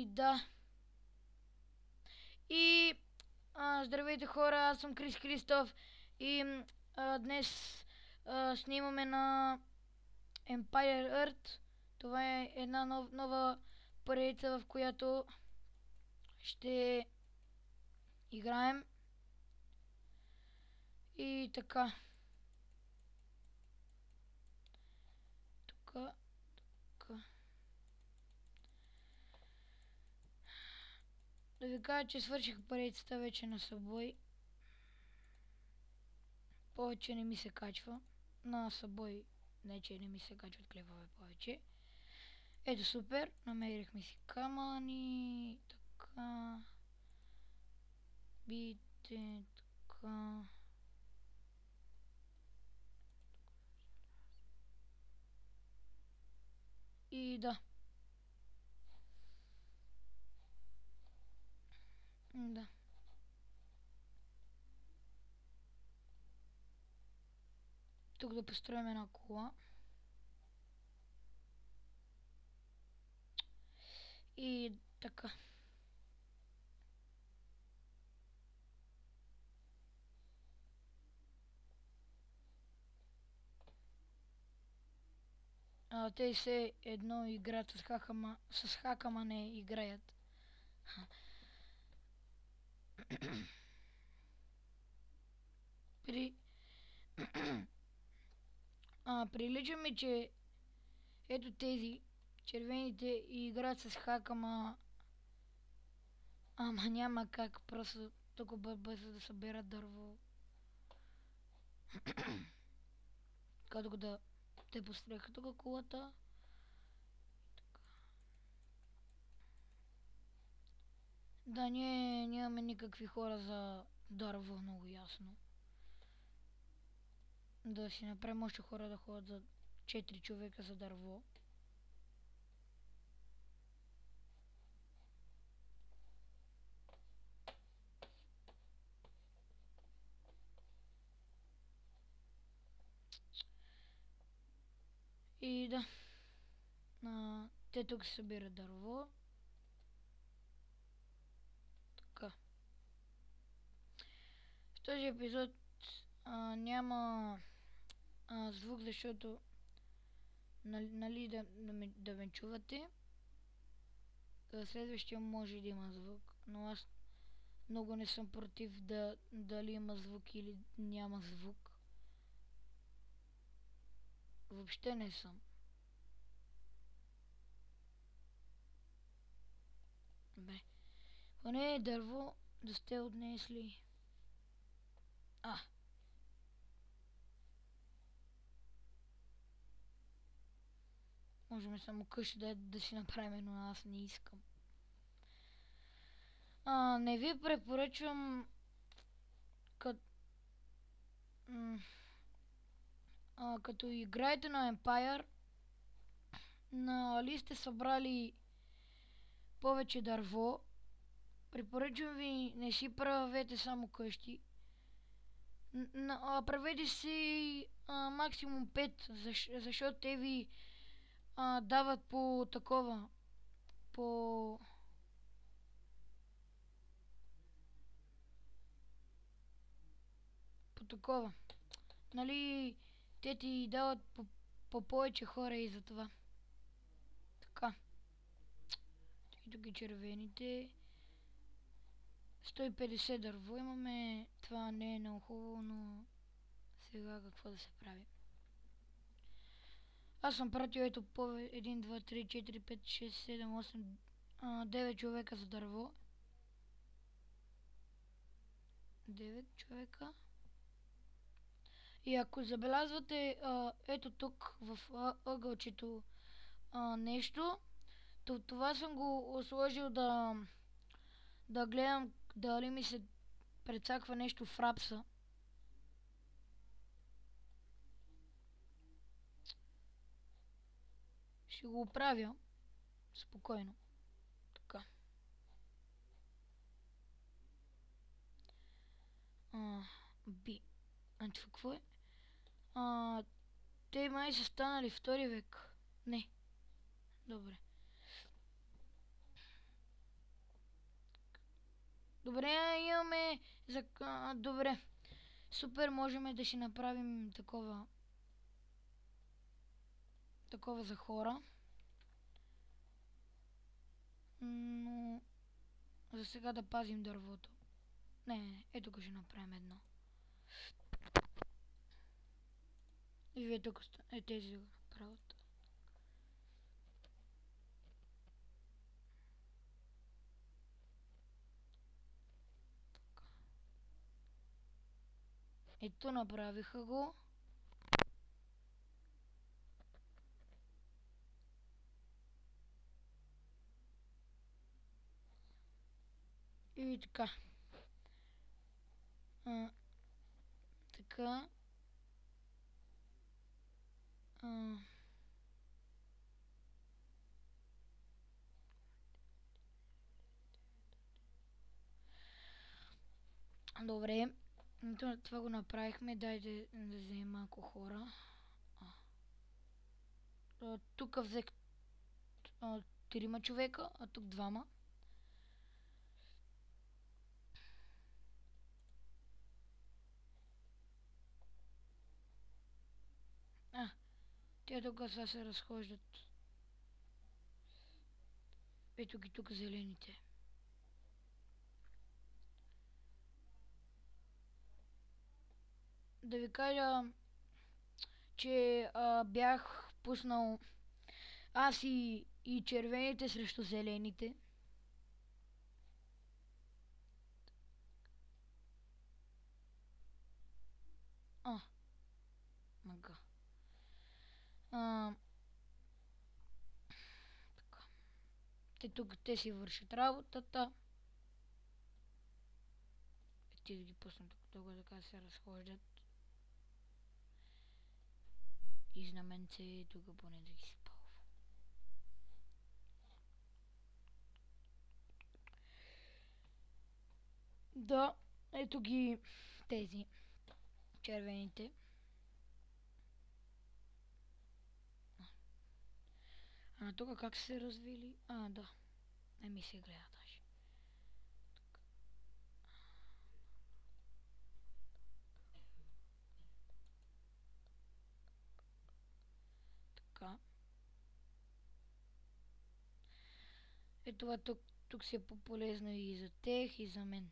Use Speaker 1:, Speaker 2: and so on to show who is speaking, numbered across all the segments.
Speaker 1: да. И здравейте хора, аз съм Крис Христов и днес снимаме на Empire Earth. Това е една нова поредица, в която ще играем. И така. Тук. Да ви кажа, че свърших поредицата вече на Subway. Повече не ми се качва. На Subway не, че не ми се качват клепове повече. Ето супер, намерихме си камъни, така, бите, така. И да. Да. Тук да построим една кола. И така. Те се едно играят с хакама не играят. Прилича ми, че ето тези червените играят с хакама. Ама няма как, просто толкова бързо да съберат дърво. Като да те построиха тук колата. Да, ние нямаме никакви хора за дърво, много ясно. Да си направим още хора да ходят за 4 човека за дърво. И да. Те тук се събират дърво. Така. В този епизод няма звук, защото нали да ме чувате. В следващия може да има звук, но аз много не съм против дали има звук или няма звук. Въобще не съм. Бе. Поне е дърво да сте отнесли. Можем само къща да си направим, но аз не искам. Не ви препоръчвам като играете на Empire, нали сте събрали повече дърво, препоръчвам ви не си правете само къщи. Правете си максимум 5, защото те ви дават по такова, по такова. Нали, те ти дават по повече хора и за това. Така. И тук и червените. 150 дърво имаме. Това не е много хубаво, но сега какво да се прави. Аз съм пратил ето по 1, 2, 3, 4, 5, 6, 7, 8, 9 човека за дърво. 9 човека. И ако забелязвате ето тук в ъгълчето нещо, това съм го сложил да гледам дали ми се прецаква нещо в рапса. Ще го оправя спокойно. Така. Би. Това какво е? Те май са станали 2 век. Не. Добре. Добре, имаме... Добре. Супер, можем да си направим такова... Такова за хора. Но... За сега да пазим дървото. Не, ето тук ще направим едно. И вие тук тези да го направят. Ето направиха го. И така. Така. Добре. Това го направихме. Дайте да вземем малко хора. Тук взех 3 човека, а тук 2. Те тук сега се разхождат. Ето ги тук зелените. Да ви кажа, че бях пуснал аз и червените срещу зелените. Мага. Така. Тук те си вършат работата. Ти да ги пусна тук, така се разхождат. И знаменце тук поне да ги спалва. Да, ето ги тези червените. Тук как се развили? Да. Не ми се гледа даже. Така. Ето това тук си е по-полезно и за тех, и за мен.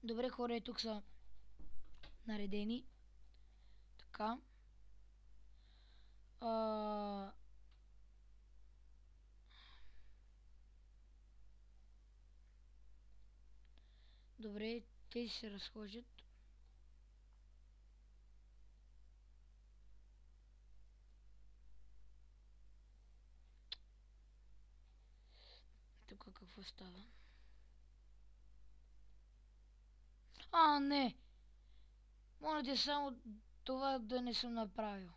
Speaker 1: Добре, хора, тук са наредени. Така. Добре, тези се разхождат. Тук какво става? Не! Моля те само това да не съм направил.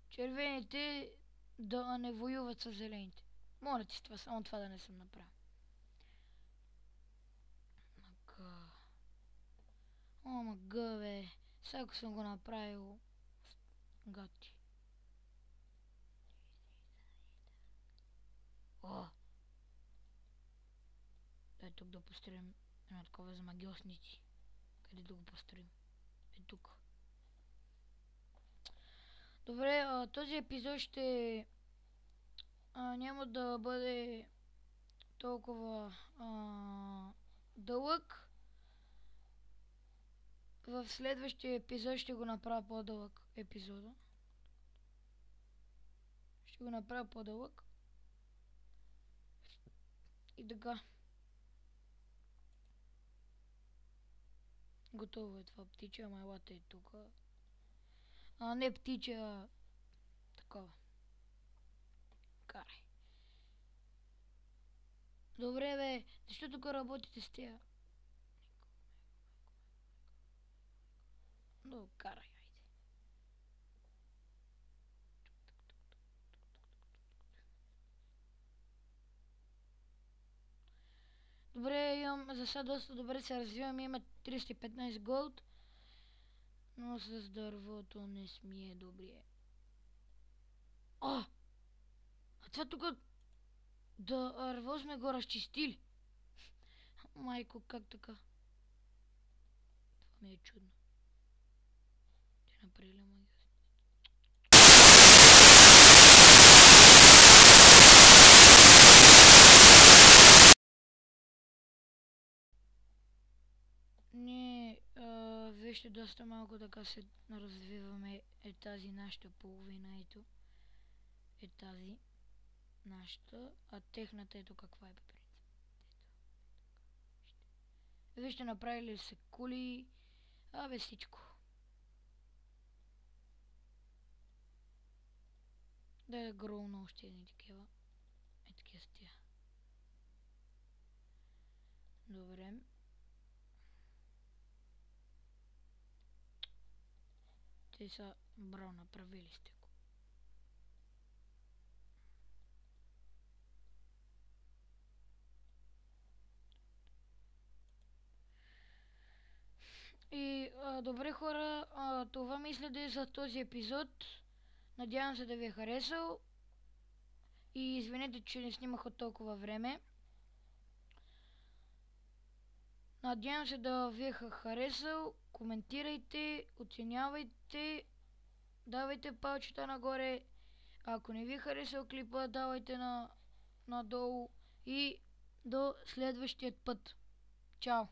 Speaker 1: Червените да не воюват с зелените. Моля ти само това да не съм направил. Мага, бе. Сега ако съм го направил, гати. Дай тук да построим едно такова за магиосници. Къде да го построим? Тук. Добре, този епизод ще няма да бъде толкова дълъг. В следващия епизод ще го направя по-дълъг епизода. Ще го направя по-дълъг. И така. Готово е това птиче, ама елата е тук. Не птиче, а такова. Карай. Добре, бе. Защо тук работите с тия? No, карай, айде. Добре, имам за сега доста добре се развивам, има 315 голд. Но с дървото не смие добре. А това тук дърво сме го разчистили. Майко, как така? Това ми е чудно. Те направили магия. Ние вижте доста малко така се развиваме. Е тази нашата половина, ето. Е тази нашата, а техната ето каква е по принцип. Вижте, направили се кули, абе всичко. Да гролна още едни такива. Е такива с тия. Добре. Те са браво, направили сте го. И добре хора, това мисля да е за този епизод. Надявам се да ви е харесал. И извинете, че не снимах от толкова време. Надявам се да ви е харесал. Коментирайте, оценявайте, давайте палчета нагоре. Ако не ви е харесал клипа, давайте надолу. И до следващия път. Чао!